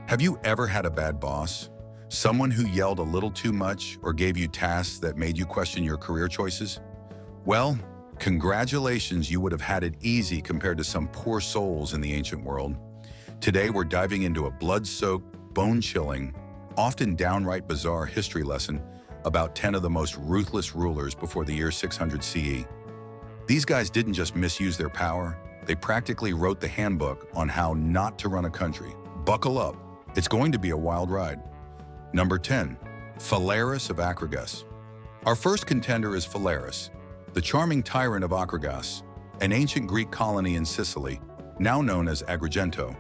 Have you ever had a bad boss? Someone who yelled a little too much or gave you tasks that made you question your career choices? Well, congratulations, you would have had it easy compared to some poor souls in the ancient world. Today, we're diving into a blood-soaked, bone-chilling, often downright bizarre history lesson about 10 of the most ruthless rulers before the year 600 CE. These guys didn't just misuse their power, they practically wrote the handbook on how not to run a country. Buckle up, it's going to be a wild ride. Number 10, Phalaris of Acragas. Our first contender is Phalaris, the charming tyrant of Acragas, an ancient Greek colony in Sicily, now known as Agrigento.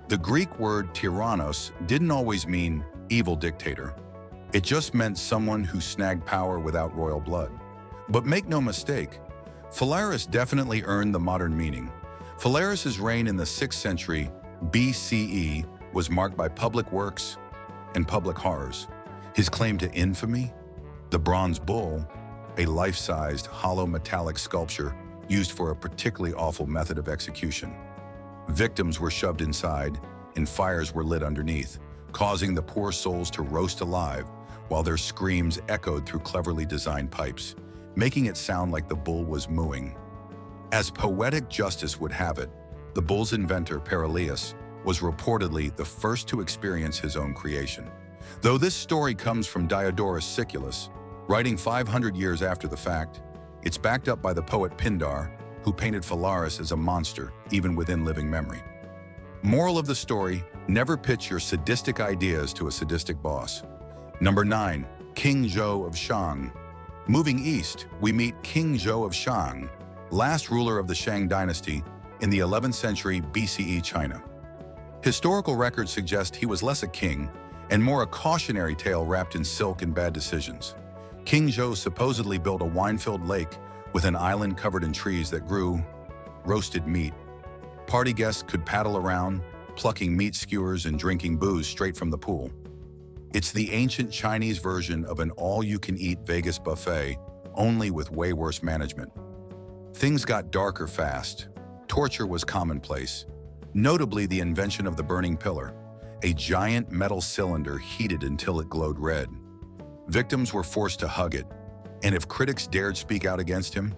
The Greek word tyrannos didn't always mean evil dictator. It just meant someone who snagged power without royal blood. But make no mistake, Phalaris definitely earned the modern meaning. Phalaris's reign in the 6th century BCE was marked by public works and public horrors. His claim to infamy? The bronze bull, a life-sized, hollow metallic sculpture used for a particularly awful method of execution. Victims were shoved inside, and fires were lit underneath, causing the poor souls to roast alive while their screams echoed through cleverly designed pipes, making it sound like the bull was mooing. As poetic justice would have it, the bull's inventor, Perilius, was reportedly the first to experience his own creation. Though this story comes from Diodorus Siculus, writing 500 years after the fact, it's backed up by the poet Pindar, who painted Phalaris as a monster, even within living memory. Moral of the story, never pitch your sadistic ideas to a sadistic boss. Number 9, King Zhou of Shang. Moving east, we meet King Zhou of Shang, last ruler of the Shang dynasty in the 11th century BCE China. Historical records suggest he was less a king and more a cautionary tale wrapped in silk and bad decisions. King Zhou supposedly built a wine-filled lake with an island covered in trees that grew roasted meat. Party guests could paddle around, plucking meat skewers and drinking booze straight from the pool. It's the ancient Chinese version of an all-you-can-eat Vegas buffet, only with way worse management. Things got darker fast. Torture was commonplace, notably the invention of the burning pillar, a giant metal cylinder heated until it glowed red. Victims were forced to hug it, and if critics dared speak out against him,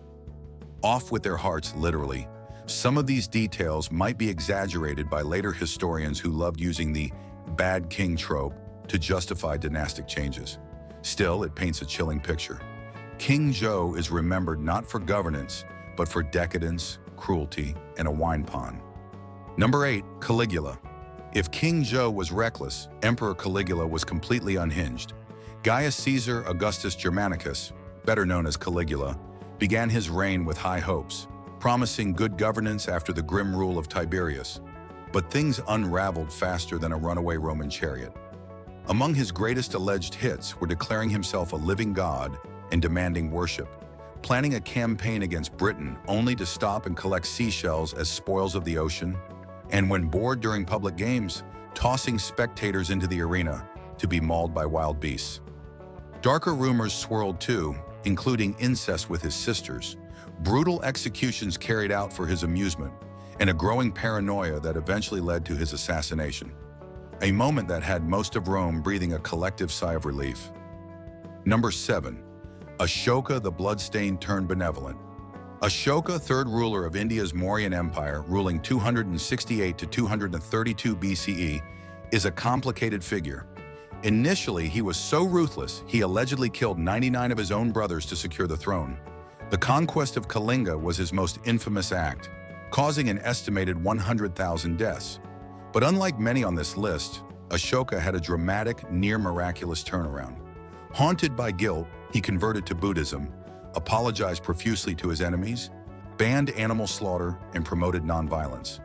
off with their hearts, literally. Some of these details might be exaggerated by later historians who loved using the bad king trope to justify dynastic changes. Still, it paints a chilling picture. King Zhou is remembered not for governance, but for decadence, cruelty, and a wine pond. Number 8, Caligula. If King Zhou was reckless, Emperor Caligula was completely unhinged. Gaius Caesar Augustus Germanicus, better known as Caligula, began his reign with high hopes, promising good governance after the grim rule of Tiberius. But things unraveled faster than a runaway Roman chariot. Among his greatest alleged hits were declaring himself a living god and demanding worship, planning a campaign against Britain only to stop and collect seashells as spoils of the ocean, and when bored during public games, tossing spectators into the arena to be mauled by wild beasts. Darker rumors swirled too, including incest with his sisters, brutal executions carried out for his amusement, and a growing paranoia that eventually led to his assassination. A moment that had most of Rome breathing a collective sigh of relief. Number 7, Ashoka the Bloodstained turned benevolent. Ashoka, third ruler of India's Mauryan Empire, ruling 268 to 232 BCE, is a complicated figure. Initially, he was so ruthless, he allegedly killed 99 of his own brothers to secure the throne. The conquest of Kalinga was his most infamous act, causing an estimated 100,000 deaths. But unlike many on this list, Ashoka had a dramatic, near-miraculous turnaround. Haunted by guilt, he converted to Buddhism, apologized profusely to his enemies, banned animal slaughter, and promoted nonviolence.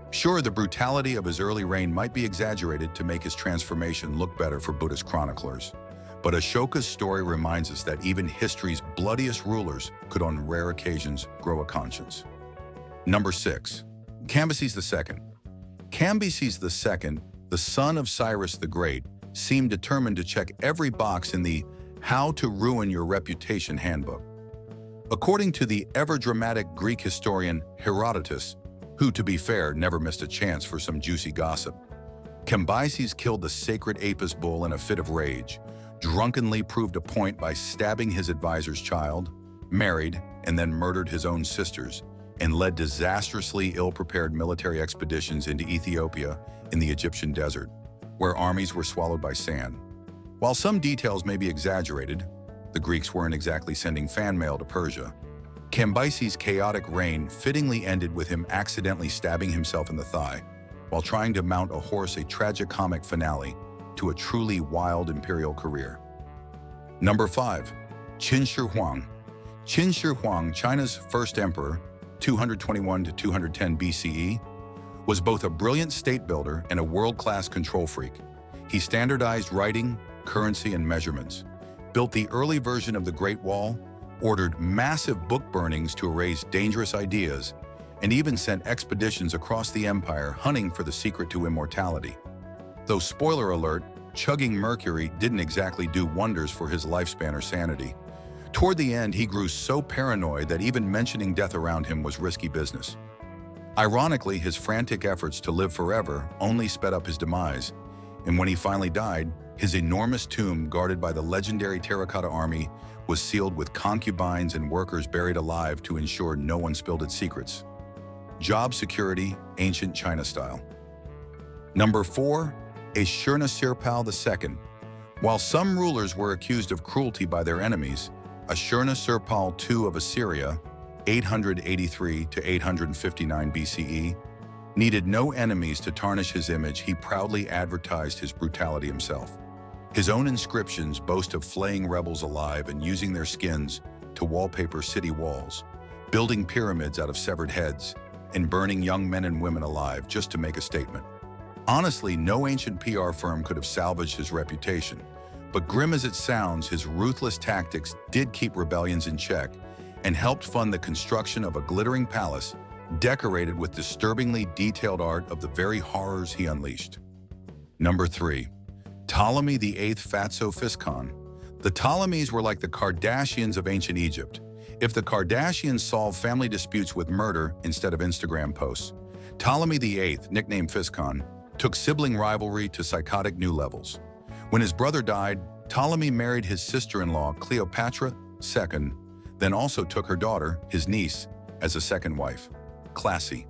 Sure, the brutality of his early reign might be exaggerated to make his transformation look better for Buddhist chroniclers, but Ashoka's story reminds us that even history's bloodiest rulers could on rare occasions grow a conscience. Number 6, Cambyses II. Cambyses II, the son of Cyrus the Great, seemed determined to check every box in the How to Ruin Your Reputation handbook. According to the ever-dramatic Greek historian Herodotus, who, to be fair, never missed a chance for some juicy gossip, Cambyses killed the sacred Apis bull in a fit of rage, drunkenly proved a point by stabbing his advisor's child, married, and then murdered his own sisters, and led disastrously ill-prepared military expeditions into Ethiopia in the Egyptian desert, where armies were swallowed by sand. While some details may be exaggerated, the Greeks weren't exactly sending fan mail to Persia. Cambyses' chaotic reign fittingly ended with him accidentally stabbing himself in the thigh, while trying to mount a horse, a tragicomic finale to a truly wild imperial career. Number 5. Qin Shi Huang. Qin Shi Huang, China's first emperor, 221 to 210 BCE, was both a brilliant state builder and a world-class control freak. He standardized writing, currency, and measurements, built the early version of the Great Wall, ordered massive book burnings to erase dangerous ideas, and even sent expeditions across the empire hunting for the secret to immortality. Though, spoiler alert, chugging mercury didn't exactly do wonders for his lifespan or sanity. Toward the end, he grew so paranoid that even mentioning death around him was risky business. Ironically, his frantic efforts to live forever only sped up his demise, and when he finally died, his enormous tomb, guarded by the legendary terracotta army, was sealed with concubines and workers buried alive to ensure no one spilled its secrets. Job security, ancient China style. Number 4. Ashurnasirpal II. While some rulers were accused of cruelty by their enemies, Ashurnasirpal II of Assyria, 883 to 859 BCE, needed no enemies to tarnish his image. He proudly advertised his brutality himself. His own inscriptions boast of flaying rebels alive and using their skins to wallpaper city walls, building pyramids out of severed heads, and burning young men and women alive just to make a statement. Honestly, no ancient PR firm could have salvaged his reputation, but grim as it sounds, his ruthless tactics did keep rebellions in check and helped fund the construction of a glittering palace decorated with disturbingly detailed art of the very horrors he unleashed. Number 3. Ptolemy VIII Fatso Physcon. The Ptolemies were like the Kardashians of ancient Egypt. If the Kardashians solved family disputes with murder instead of Instagram posts, Ptolemy VIII, nicknamed Physcon, took sibling rivalry to psychotic new levels. When his brother died, Ptolemy married his sister-in-law Cleopatra II, then also took her daughter, his niece, as a second wife. Classy.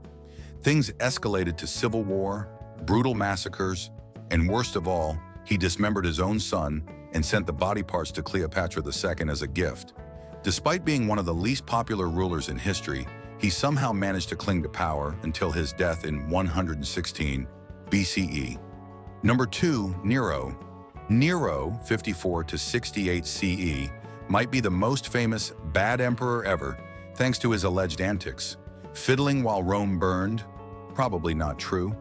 Things escalated to civil war, brutal massacres, and worst of all, he dismembered his own son and sent the body parts to Cleopatra II as a gift. Despite being one of the least popular rulers in history, he somehow managed to cling to power until his death in 116 BCE. Number 2, Nero. Nero, 54 to 68 CE, might be the most famous bad emperor ever, thanks to his alleged antics. Fiddling while Rome burned, probably not true.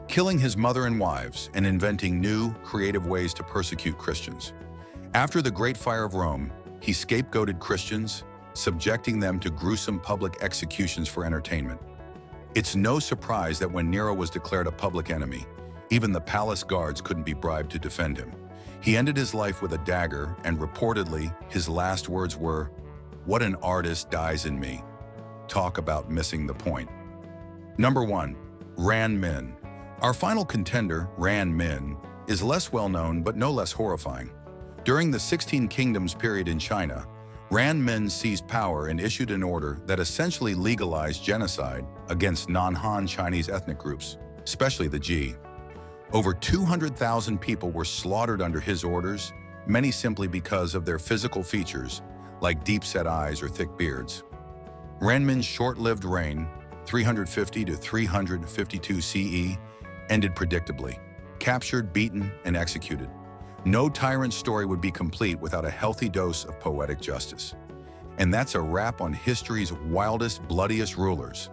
Killing his mother and wives, and inventing new, creative ways to persecute Christians. After the Great Fire of Rome, he scapegoated Christians, subjecting them to gruesome public executions for entertainment. It's no surprise that when Nero was declared a public enemy, even the palace guards couldn't be bribed to defend him. He ended his life with a dagger, and reportedly, his last words were, "What an artist dies in me." Talk about missing the point. Number 1, Ran Min. Our final contender, Ran Min, is less well-known but no less horrifying. During the 16 Kingdoms period in China, Ran Min seized power and issued an order that essentially legalized genocide against non-Han Chinese ethnic groups, especially the Ji. Over 200,000 people were slaughtered under his orders, many simply because of their physical features, like deep-set eyes or thick beards. Ran Min's short-lived reign, 350 to 352 CE, ended predictably. Captured, beaten, and executed. No tyrant story would be complete without a healthy dose of poetic justice. And that's a wrap on history's wildest, bloodiest rulers.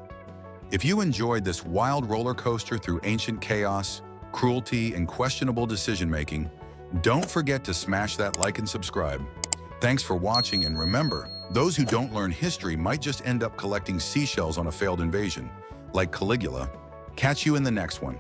If you enjoyed this wild roller coaster through ancient chaos, cruelty, and questionable decision-making, don't forget to smash that like and subscribe. Thanks for watching, and remember, those who don't learn history might just end up collecting seashells on a failed invasion, like Caligula. Catch you in the next one.